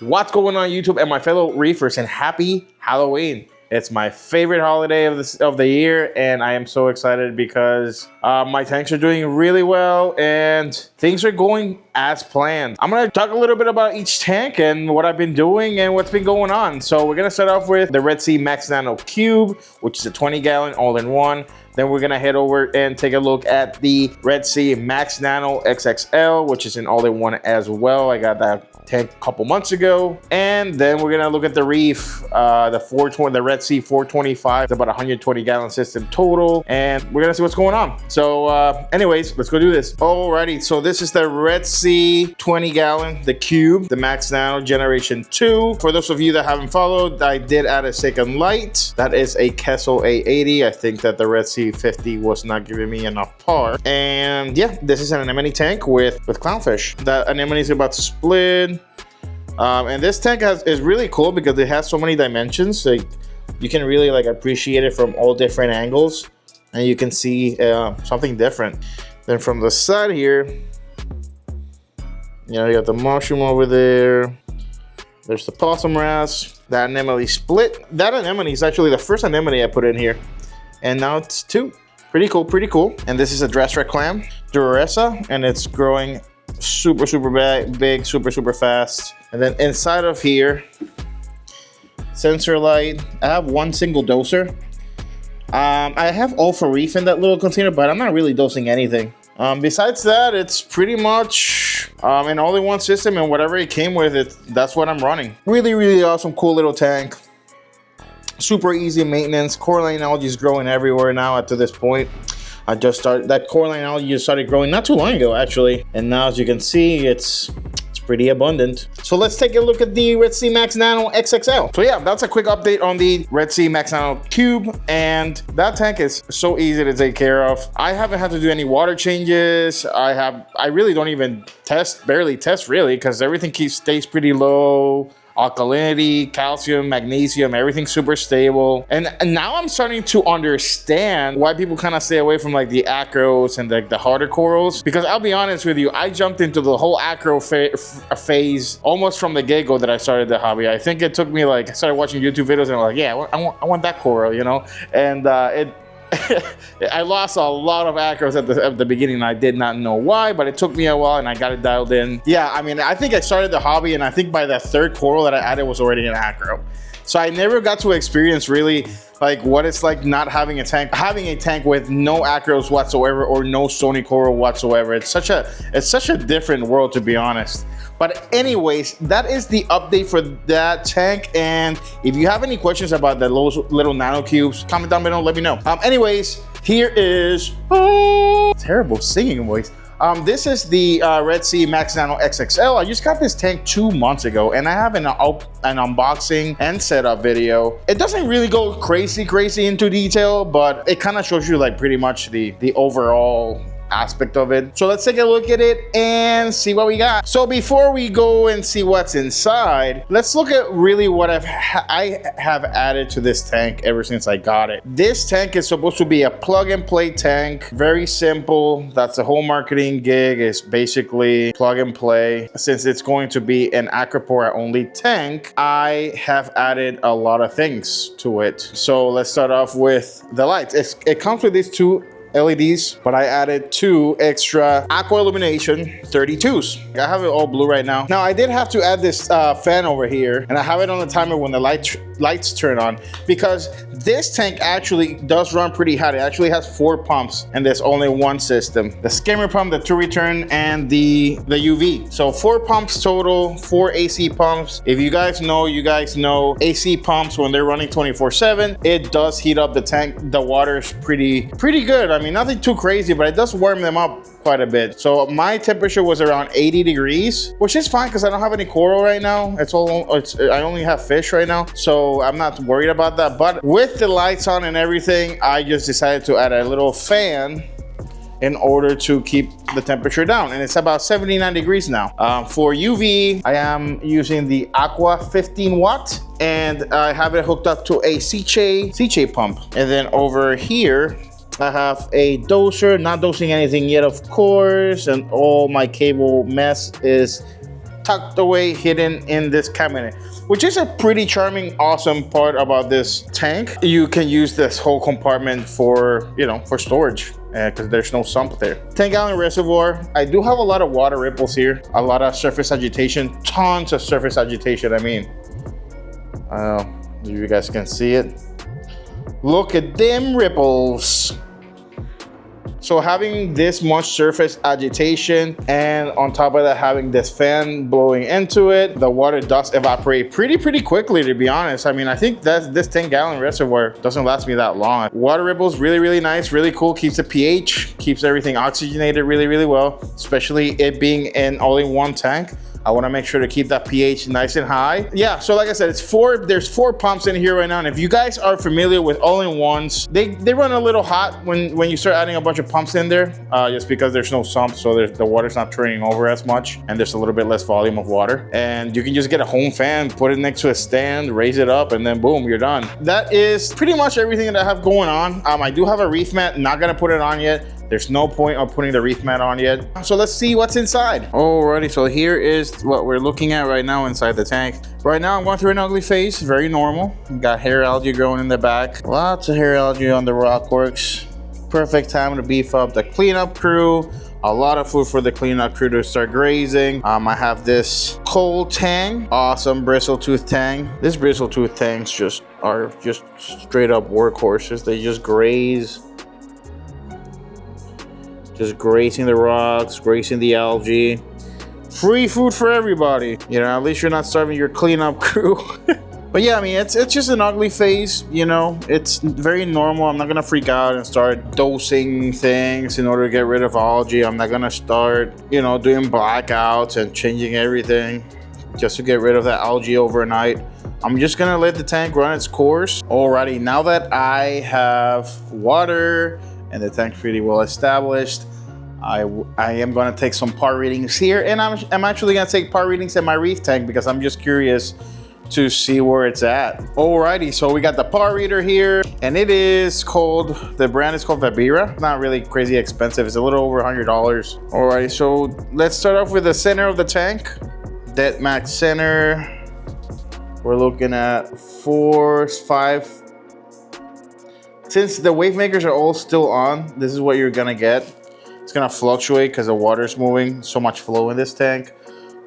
What's going on YouTube and my fellow reefers, and happy Halloween. It's my favorite holiday of the year, and I am so excited because my tanks are doing really well and things are going as planned. I'm gonna talk a little bit about each tank and what I've been doing and what's been going on. So we're gonna start off with the RedSea Max Nano Cube, which is a 20-gallon all-in-one. Then we're gonna head over and take a look at the RedSea Max Nano XXL, which is an all-in-one as well. I got that tank a couple months ago. And then we're gonna look at the Reef, the RedSea 425. It's about a 120-gallon system total, and we're gonna see what's going on. So anyways, let's go do this. Alrighty, so this is the RedSea 20-gallon, the Cube, the Max Nano Generation 2. For those of you that haven't followed, I did add a second light. That is a Kessel A80. I think that the RedSea 50 was not giving me enough par. And yeah, this is an anemone tank with clownfish. That anemone is about to split. And this tank is really cool because it has so many dimensions. Like, you can really appreciate it from all different angles, and you can see something different. Then from the side here, you got the mushroom over there. There's the possum wrasse. That anemone split. That anemone is actually the first anemone I put in here, and now it's two. Pretty cool, pretty cool. And this is a dress red clam, Duressa, and it's growing super big, super fast. And then inside of here, sensor light. I have one single doser. I have all for reef in that little container, but I'm not really dosing anything. Besides that, it's pretty much an all-in-one system, and whatever it came with, that's what I'm running. Really awesome, cool little tank. Super easy maintenance. Coralline algae is growing everywhere now to this point. I just started, that coralline algae just started growing not too long ago actually, and now as you can see, it's pretty abundant. So let's take a look at the RedSea Max Nano XXL. So yeah, that's a quick update on the RedSea Max Nano Cube, and that tank is so easy to take care of. I haven't had to do any water changes. I really don't even barely test because everything stays pretty low. Alkalinity, calcium, magnesium, everything's super stable. And now I'm starting to understand why people kind of stay away from the acros and the harder corals, because I'll be honest with you, I jumped into the whole acro phase almost from the get-go that I started the hobby. I think it took me I started watching YouTube videos and I'm like, yeah, I want that coral, and I lost a lot of acros at the beginning. I did not know why, but it took me a while and I got it dialed in. Yeah, I mean, I think I started the hobby and I think by the third coral that I added was already an acro. So I never got to experience really what it's like not having a tank with no acros whatsoever or no stony coral whatsoever. It's such a different world, to be honest. But anyways, that is the update for that tank. And if you have any questions about the little nano cubes, comment down below, let me know. Anyways, here is terrible singing voice. This is the RedSea Max Nano XXL. I just got this tank 2 months ago, and I have an unboxing and setup video. It doesn't really go crazy into detail, but it kind of shows you pretty much the overall aspect of it. So let's take a look at it and see what we got. So before we go and see what's inside, let's look at really what I have added to this tank ever since I got it. This tank is supposed to be a plug and play tank. Very simple. That's the whole marketing gig, is basically plug and play. Since it's going to be an acropora only tank, I have added a lot of things to it. So let's start off with the lights. It comes with these two LEDs, but I added 2 extra aqua illumination 32s. I have it all blue right now. Now I did have to add this fan over here, and I have it on the timer when the lights turn on, because this tank actually does run pretty hot. It actually has 4 pumps, and there's only one system: the skimmer pump, the 2-return, and the UV. So 4 pumps total, 4 AC pumps. If you guys know, AC pumps, when they're running 24/7, it does heat up the tank. The water is pretty good. I mean, nothing too crazy, but it does warm them up quite a bit. So my temperature was around 80 degrees, which is fine because I don't have any coral right now. I only have fish right now, so I'm not worried about that. But with the lights on and everything, I just decided to add a little fan in order to keep the temperature down, and it's about 79 degrees now. For UV, I am using the Aqua 15 watt, and I have it hooked up to a Sea pump. And then over here, I have a doser, not dosing anything yet, of course, and all my cable mess is tucked away, hidden in this cabinet, which is a pretty charming, awesome part about this tank. You can use this whole compartment for, you know, for storage, because there's no sump there. 10-gallon reservoir. I do have a lot of water ripples here, a lot of surface agitation, tons of surface agitation. I mean, you guys can see it. Look at them ripples. So having this much surface agitation, and on top of that having this fan blowing into it, the water does evaporate pretty quickly, to be honest. I mean, I think that this 10-gallon reservoir doesn't last me that long. Water ripples, really nice, really cool. Keeps the pH, keeps everything oxygenated really well, especially it being in all-in-one tank. I want to make sure to keep that pH nice and high. Yeah, so like I said, there's four pumps in here right now. And if you guys are familiar with all-in-ones, they run a little hot when you start adding a bunch of pumps in there, just because there's no sump, so the water's not turning over as much, and there's a little bit less volume of water. And you can just get a home fan, put it next to a stand, raise it up, and then boom, you're done. That is pretty much everything that I have going on. I do have a reef mat, not gonna put it on yet. There's no point of putting the reef mat on yet. So let's see what's inside. Alrighty, so here is what we're looking at right now inside the tank. Right now I'm going through an ugly phase, very normal. Got hair algae growing in the back. Lots of hair algae on the rockworks. Perfect time to beef up the cleanup crew. A lot of food for the cleanup crew to start grazing. I have this cold tang, awesome bristle-tooth tang. This bristle-tooth tangs are just straight up workhorses. They just graze. Just grazing the rocks, grazing the algae. Free food for everybody. You know, at least you're not starving your cleanup crew. But yeah, I mean, it's just an ugly phase, you know. It's very normal. I'm not gonna freak out and start dosing things in order to get rid of algae. I'm not gonna start, you know, doing blackouts and changing everything just to get rid of that algae overnight. I'm just gonna let the tank run its course. Alrighty, now that I have water and the tank's pretty well established, I am going to take some par readings here, and I'm actually going to take par readings in my reef tank because I'm just curious to see where it's at. Alrighty, so we got the par reader here, and it is called, the brand is called Vibira. Not really crazy expensive, it's a little over $100. Alrighty, so let's start off with the center of the tank. Dead max center, we're looking at 4, 5. Since the wave makers are all still on, this is what you're gonna get. It's gonna fluctuate because the water's moving, so much flow in this tank.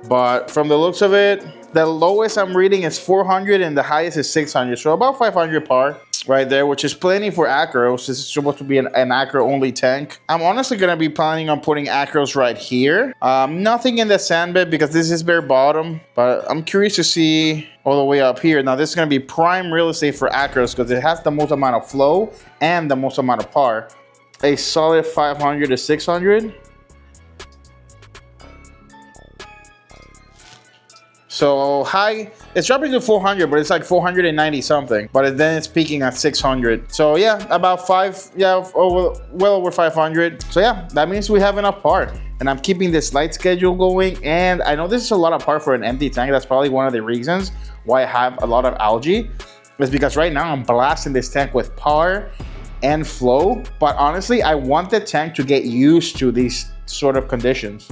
But from the looks of it, the lowest I'm reading is 400 and the highest is 600. So about 500 par right there, which is plenty for acros. This is supposed to be an acro only tank. I'm honestly gonna be planning on putting acros right here. Nothing in the sand bed because this is bare bottom, but I'm curious to see all the way up here. Now this is gonna be prime real estate for acros because it has the most amount of flow and the most amount of par. A solid 500 to 600. So high, it's dropping to 400, but it's like 490 something. But then it's peaking at 600. So yeah, about well over 500. So yeah, that means we have enough par. And I'm keeping this light schedule going. And I know this is a lot of par for an empty tank. That's probably one of the reasons why I have a lot of algae. Is because right now I'm blasting this tank with par and flow. But honestly, I want the tank to get used to these sort of conditions.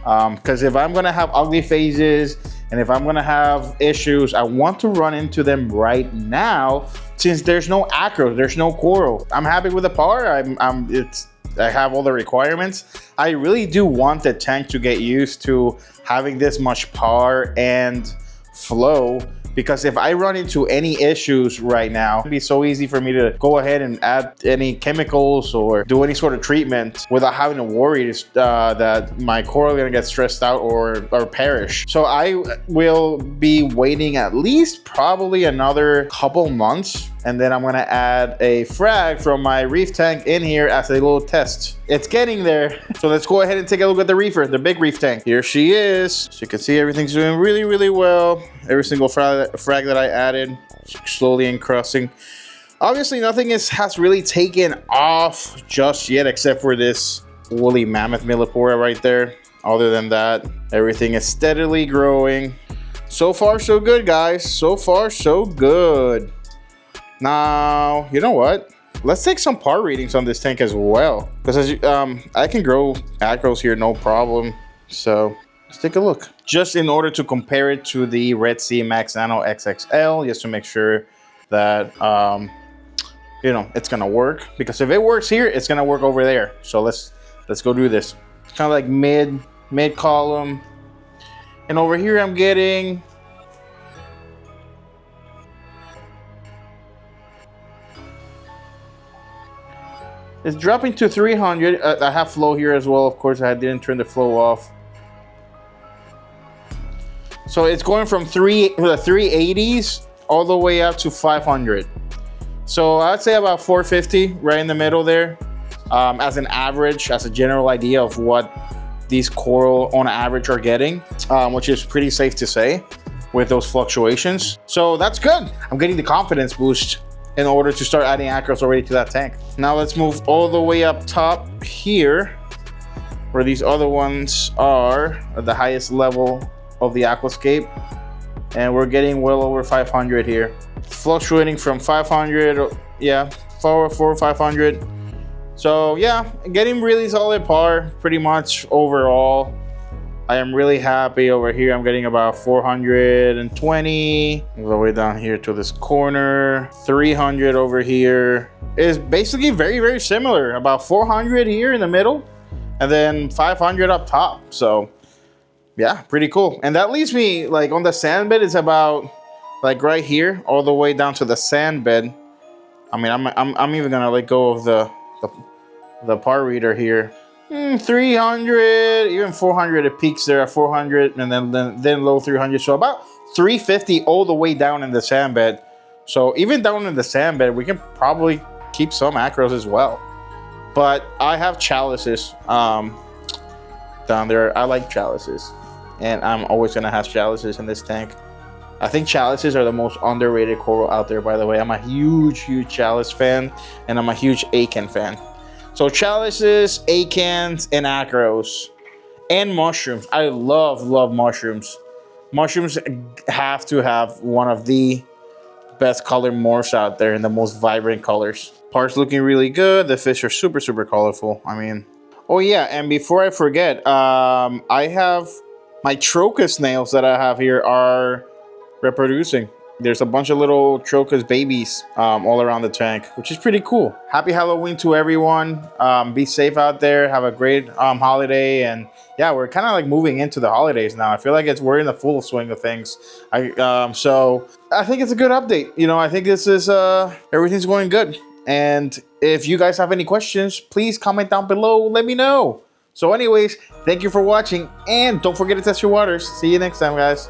Because if I'm gonna have ugly phases and if I'm gonna have issues, I want to run into them right now since there's no acro, there's no coral. I'm happy with the par. I have all the requirements. I really do want the tank to get used to having this much par and flow, because if I run into any issues right now, it'd be so easy for me to go ahead and add any chemicals or do any sort of treatment without having to worry that my coral is gonna get stressed out or perish. So I will be waiting at least probably another couple months, and then I'm gonna add a frag from my reef tank in here as a little test. It's getting there. So let's go ahead and take a look at the Reefer, the big reef tank. Here she is. So you can see everything's doing really, really well. Every single frag that I added, slowly encrusting. Obviously nothing has really taken off just yet except for this woolly mammoth millipora right there. Other than that, everything is steadily growing. So far so good, guys. So far so good. Now, you know what? Let's take some par readings on this tank as well. Because I can grow acros here no problem. So Let's take a look. Just in order to compare it to the RedSea Max Nano XXL, just to make sure that, you know, it's gonna work. Because if it works here, it's gonna work over there. So let's go do this. It's kind of like mid column. And over here I'm getting it's dropping to 300. I have flow here as well. Of course, I didn't turn the flow off. So it's going from the 380s all the way up to 500. So I'd say about 450 right in the middle there, as an average, as a general idea of what these coral on average are getting, which is pretty safe to say with those fluctuations. So that's good. I'm getting the confidence boost in order to start adding acros already to that tank. Now let's move all the way up top here, where these other ones are at the highest level of the aquascape. And we're getting well over 500 here. Fluctuating from 500, yeah, 400, 500. So yeah, getting really solid par pretty much overall. I am really happy over here. I'm getting about 420 all the way down here to this corner. 300 over here is basically very, very similar. About 400 here in the middle and then 500 up top. So yeah, pretty cool. And that leaves me like on the sand bed is about like right here all the way down to the sand bed. I mean, I'm even gonna let go of the par reader here. 300, even 400. It peaks there at 400, and then low 300. So about 350 all the way down in the sand bed. So even down in the sand bed, we can probably keep some acros as well. But I have chalices down there. I like chalices, and I'm always gonna have chalices in this tank. I think chalices are the most underrated coral out there, by the way. I'm a huge chalice fan, and I'm a huge acan fan. So chalices, acans, and acros, and mushrooms. I love mushrooms. Mushrooms have to have one of the best color morphs out there in the most vibrant colors. Par's looking really good. The fish are super colorful. I mean, oh yeah, and before I forget, I have my trochus snails that I have here are reproducing. There's a bunch of little trochus babies all around the tank, which is pretty cool. Happy Halloween to everyone. Be safe out there. Have a great holiday. And yeah, we're kind of like moving into the holidays now. I feel like we're in the full swing of things. So I think it's a good update. You know, I think this is everything's going good. And if you guys have any questions, please comment down below. Let me know. So anyways, thank you for watching, and don't forget to test your waters. See you next time, guys.